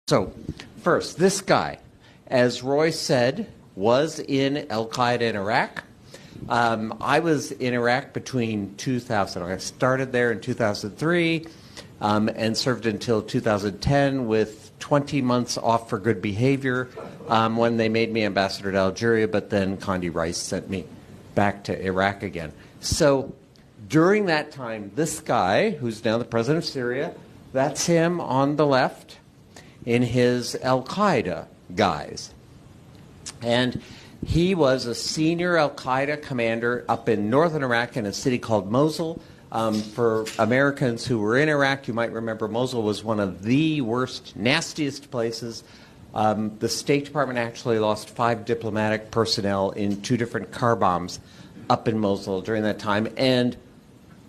So, first, this guy, as Roy said, was in Al-Qaeda in Iraq. I was in Iraq between 2000. I started there in 2003 and served until 2010 with 20 months off for good behavior when they made me ambassador to Algeria, but then Condi Rice sent me back to Iraq again. So during that time, this guy, who's now the president of Syria, that's him on the left in his Al-Qaeda guise. And he was a senior Al-Qaeda commander up in northern Iraq in a city called Mosul. For Americans who were in Iraq, you might remember Mosul was one of the worst, nastiest places. The State Department actually lost 5 diplomatic personnel in 2 different car bombs up in Mosul during that time, and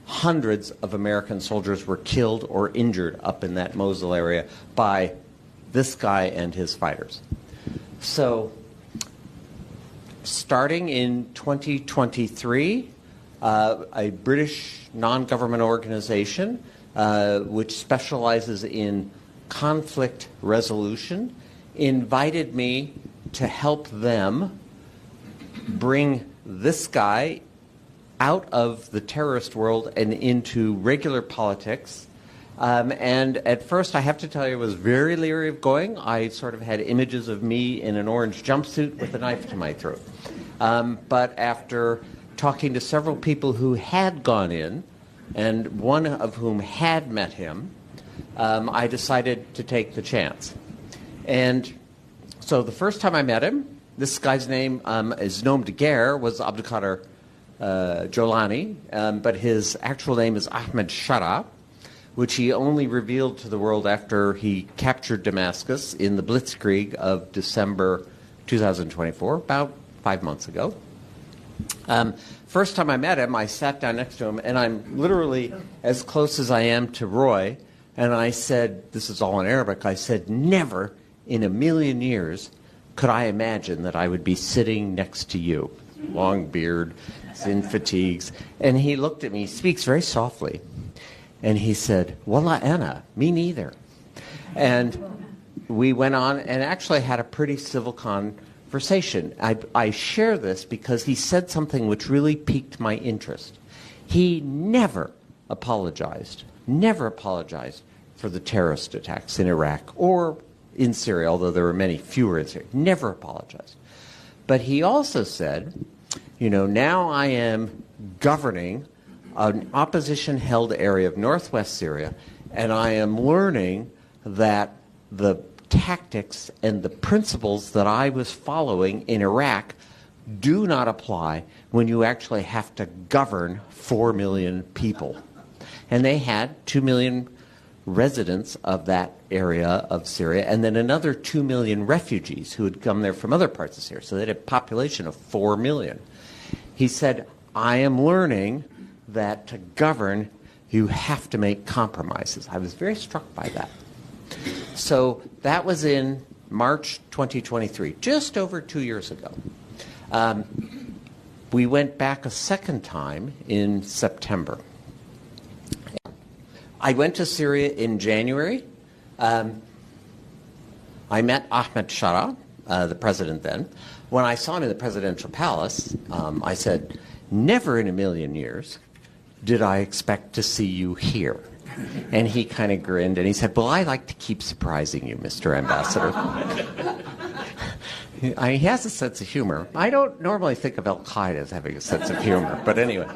hundreds of American soldiers were killed or injured up in that Mosul area by this guy and his fighters. So, starting in 2023, a British non-government organization which specializes in conflict resolution invited me to help them bring this guy out of the terrorist world and into regular politics. And at first, I have to tell you, I was very leery of going. I sort of had images of me in an orange jumpsuit with a knife to my throat. But after talking to several people who had gone in, and one of whom had met him, I decided to take the chance. And so the first time I met him, this guy's name is nom de guerre, was Abdulkader Jolani, but his actual name is Al-Sharaa, which he only revealed to the world after he captured Damascus in the Blitzkrieg of December 2024, about 5 months ago. First time I met him, I sat down next to him, and I'm literally as close as I am to Roy, and I said, this is all in Arabic, I said, never in a million years could I imagine that I would be sitting next to you. Long beard, in fatigues. And he looked at me, he speaks very softly, and he said, Wallah ana, me neither. And we went on and actually had a pretty civil conversation. I share this because he said something which really piqued my interest. He never apologized for the terrorist attacks in Iraq or in Syria, although there were many fewer in Syria. Never apologized. But he also said, you know, now I am governing an opposition-held area of northwest Syria, and I am learning that the tactics and the principles that I was following in Iraq do not apply when you actually have to govern 4 million people. And they had 2 million residents of that area of Syria, and then another 2 million refugees who had come there from other parts of Syria. So they had a population of 4 million. He said, I am learning that to govern, you have to make compromises. I was very struck by that. So that was in March 2023, just over 2 years ago. We went back a second time in September. I went to Syria in January. I met Al-Sharaa, the president then. When I saw him in the presidential palace, I said, never in a million years did I expect to see you here. And he kind of grinned and he said, well, I like to keep surprising you, Mr. Ambassador. He has a sense of humor. I don't normally think of Al-Qaeda as having a sense of humor, but anyway.